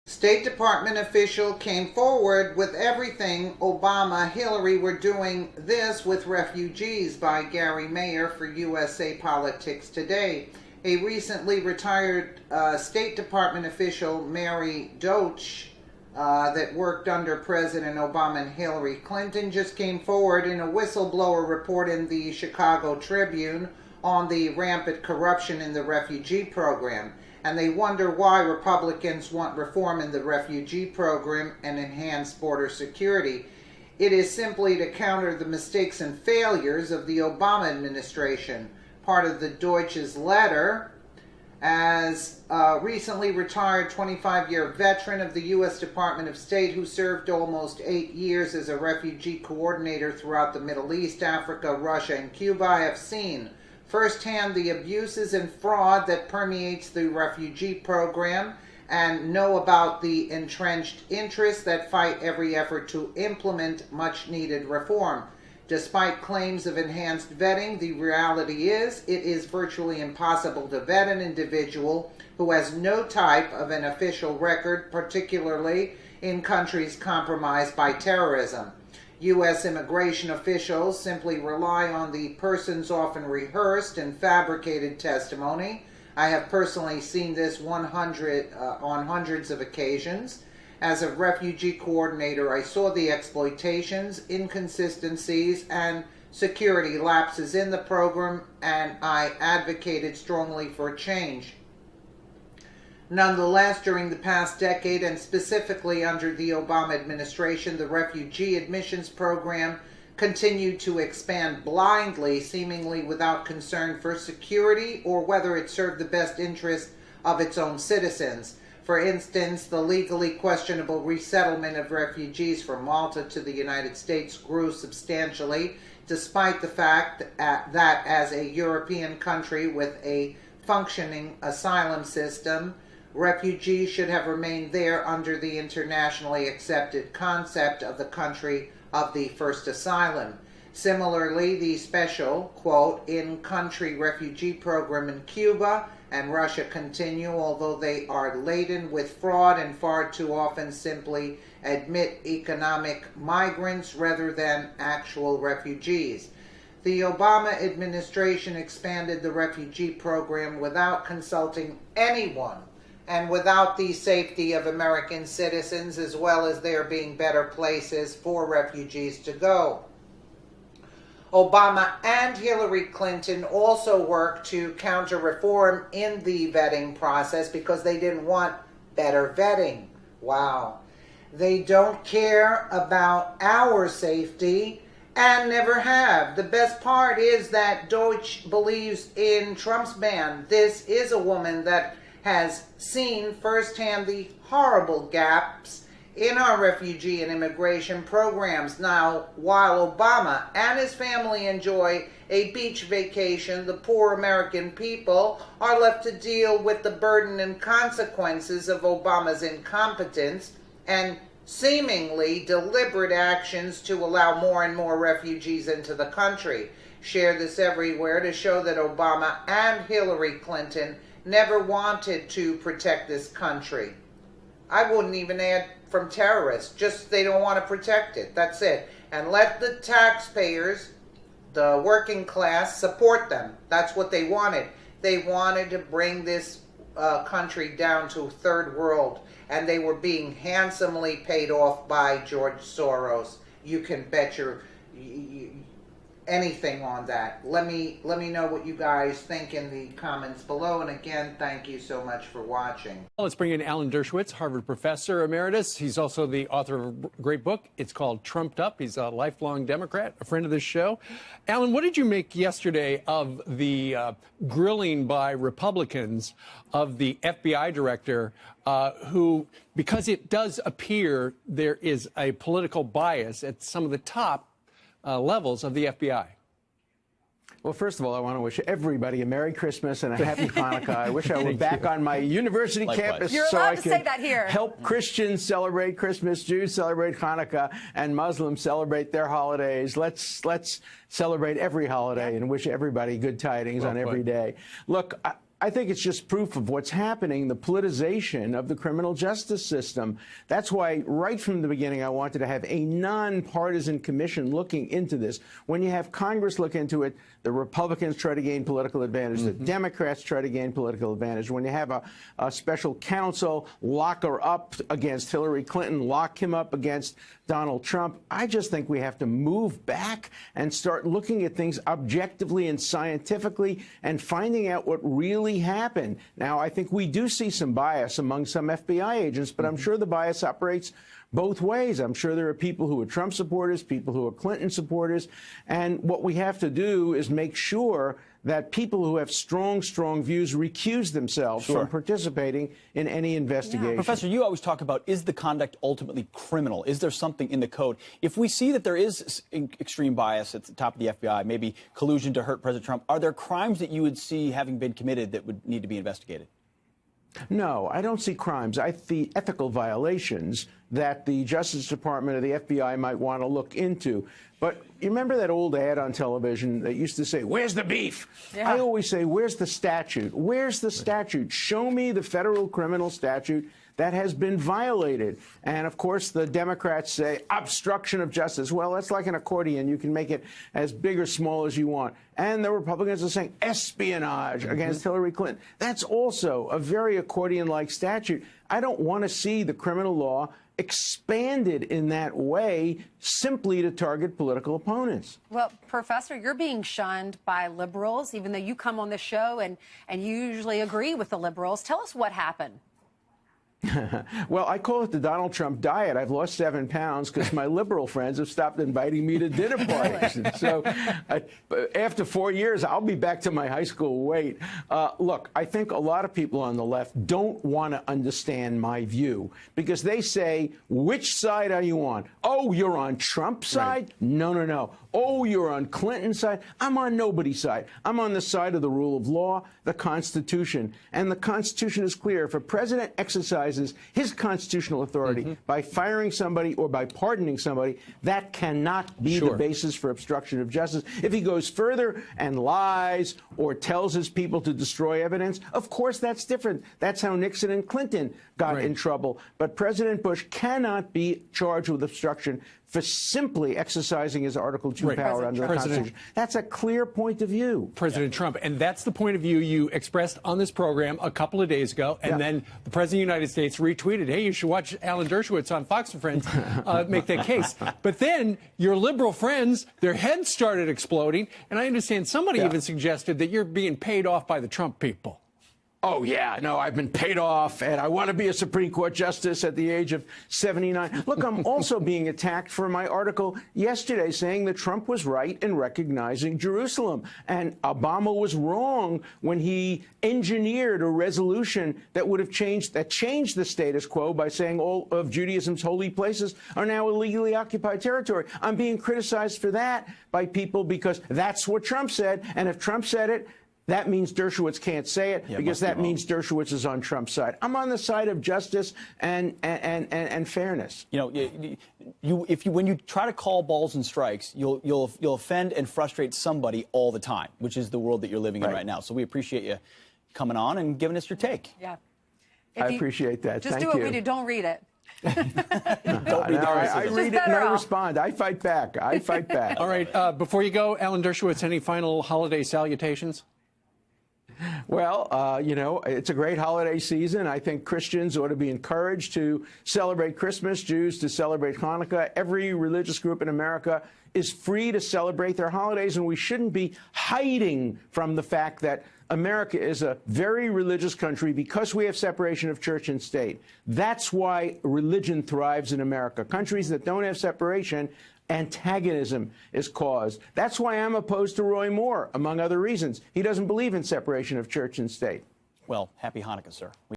State Department official came forward with everything Obama, Hillary were doing this with refugees by Gary Mayer for USA Politics Today. A recently retired State Department official, Mary Doetsch, that worked under President Obama and Hillary Clinton, just came forward in a whistleblower report in the Chicago Tribune on the rampant corruption in the refugee program. And they wonder why Republicans want reform in the refugee program and enhanced border security. It is simply to counter the mistakes and failures of the Obama administration. Part of the Deutsch's letter, as a recently retired 25-year veteran of the U.S. Department of State who served almost 8 years as a refugee coordinator throughout the Middle East, Africa, Russia, and Cuba, I have seen firsthand the abuses and fraud that permeates the refugee program and know about the entrenched interests that fight every effort to implement much-needed reform. Despite claims of enhanced vetting, the reality is it is virtually impossible to vet an individual who has no type of an official record, particularly in countries compromised by terrorism. U.S. immigration officials simply rely on the person's often rehearsed and fabricated testimony. I have personally seen this on hundreds of occasions. As a refugee coordinator, I saw the exploitations, inconsistencies, and security lapses in the program, and I advocated strongly for change. Nonetheless, during the past decade, and specifically under the Obama administration, the refugee admissions program continued to expand blindly, seemingly without concern for security or whether it served the best interest of its own citizens. For instance, the legally questionable resettlement of refugees from Malta to the United States grew substantially, despite the fact that as a European country with a functioning asylum system, refugees should have remained there under the internationally accepted concept of the country of the first asylum. Similarly, the special, quote, in-country refugee program in Cuba and Russia continue, although they are laden with fraud and far too often simply admit economic migrants rather than actual refugees. The Obama administration expanded the refugee program without consulting anyone and without the safety of American citizens, as well as there being better places for refugees to go. Obama and Hillary Clinton also worked to counter reform in the vetting process because they didn't want better vetting. Wow. They don't care about our safety and never have. The best part is that Deutsch believes in Trump's ban. This is a woman that has seen firsthand the horrible gaps in our refugee and immigration programs. Now, while Obama and his family enjoy a beach vacation, the poor American people are left to deal with the burden and consequences of Obama's incompetence and seemingly deliberate actions to allow more and more refugees into the country. Share this everywhere to show that Obama and Hillary Clinton never wanted to protect this country. I wouldn't even add from terrorists, just they don't want to protect it. That's it. And let the taxpayers, the working class, support them. That's what they wanted. They wanted to bring this country down to third world, and they were being handsomely paid off by George Soros. You can bet your anything on that. Let me know what you guys think in the comments below. And again, thank you so much for watching. Well, let's bring in Alan Dershowitz, Harvard professor emeritus. He's also the author of a great book. It's called Trumped Up. He's a lifelong Democrat, a friend of this show. Alan, what did you make yesterday of the grilling by Republicans of the FBI director who, because it does appear there is a political bias at some of the top levels of the FBI? Well, first of all, I want to wish everybody a Merry Christmas and a Happy Hanukkah. I wish I were back on my university campus so I could help Christians celebrate Christmas, Jews celebrate Hanukkah, and Muslims celebrate their holidays. Let's celebrate every holiday and wish everybody good tidings on every day. Look, I think it's just proof of what's happening, the politicization of the criminal justice system. That's why right from the beginning I wanted to have a nonpartisan commission looking into this. When you have Congress look into it, the Republicans try to gain political advantage, the Democrats try to gain political advantage. When you have a special counsel lock her up against Hillary Clinton, lock him up against Donald Trump, I just think we have to move back and start looking at things objectively and scientifically and finding out what really happened. Now, I think we do see some bias among some FBI agents, but I'm sure the bias operates both ways. I'm sure there are people who are Trump supporters, people who are Clinton supporters, and what we have to do is make sure that people who have strong views recuse themselves from participating in any investigation. Professor, you always talk about, is the conduct ultimately criminal? Is there something in the code? If we see that there is extreme bias at the top of the FBI, maybe collusion to hurt President Trump, are there crimes that you would see having been committed that would need to be investigated? No, I don't see crimes. I see ethical violations that the Justice Department or the FBI might want to look into. But you remember that old ad on television that used to say, "Where's the beef?" Yeah. I always say, where's the statute? Where's the statute? Show me the federal criminal statute that has been violated. And, of course, the Democrats say obstruction of justice. Well, that's like an accordion. You can make it as big or small as you want. And the Republicans are saying espionage against Hillary Clinton. That's also a very accordion-like statute. I don't want to see the criminal law expanded in that way simply to target political opponents. Well, Professor, you're being shunned by liberals, even though you come on the show and you usually agree with the liberals. Tell us what happened. Well, I call it the Donald Trump diet. I've lost 7 pounds because my liberal friends have stopped inviting me to dinner parties. And so after 4 years, I'll be back to my high school weight. Look, I think a lot of people on the left don't want to understand my view because they say, which side are you on? Oh, you're on Trump's side? Right. No, no, no. Oh, you're on Clinton's side? I'm on nobody's side. I'm on the side of the rule of law, the Constitution. And the Constitution is clear. If a president exercises his constitutional authority by firing somebody or by pardoning somebody, that cannot be the basis for obstruction of justice. If he goes further and lies or tells his people to destroy evidence, of course that's different. That's how Nixon and Clinton got in trouble. But President Bush cannot be charged with obstruction for simply exercising his Article 2 power under the Constitution. That's a clear point of view. President Trump. And that's the point of view you expressed on this program a couple of days ago. And then the President of the United States retweeted, hey, you should watch Alan Dershowitz on Fox and Friends make that case. But then your liberal friends, their heads started exploding. And I understand somebody even suggested that you're being paid off by the Trump people. Oh, yeah, no, I've been paid off, and I want to be a Supreme Court justice at the age of 79. Look, I'm also being attacked for my article yesterday saying that Trump was right in recognizing Jerusalem, and Obama was wrong when he engineered a resolution that would have changed the status quo by saying all of Judaism's holy places are now illegally occupied territory. I'm being criticized for that by people because that's what Trump said, and if Trump said it, that means Dershowitz can't say it because that means Dershowitz is on Trump's side. I'm on the side of justice and fairness. You know, when you try to call balls and strikes, you'll offend and frustrate somebody all the time, which is the world that you're living in right now. So we appreciate you coming on and giving us your take. Yeah, I appreciate that. Just Thank do you. what we do. Don't read it. I read it and I respond. I fight back. I fight back. All right. Before you go, Alan Dershowitz, any final holiday salutations? Well, you know, it's a great holiday season. I think Christians ought to be encouraged to celebrate Christmas, Jews to celebrate Hanukkah. Every religious group in America is free to celebrate their holidays, and we shouldn't be hiding from the fact that America is a very religious country because we have separation of church and state. That's why religion thrives in America. Countries that don't have separation, antagonism is caused. That's why I'm opposed to Roy Moore, among other reasons. He doesn't believe in separation of church and state. Well, happy Hanukkah, sir.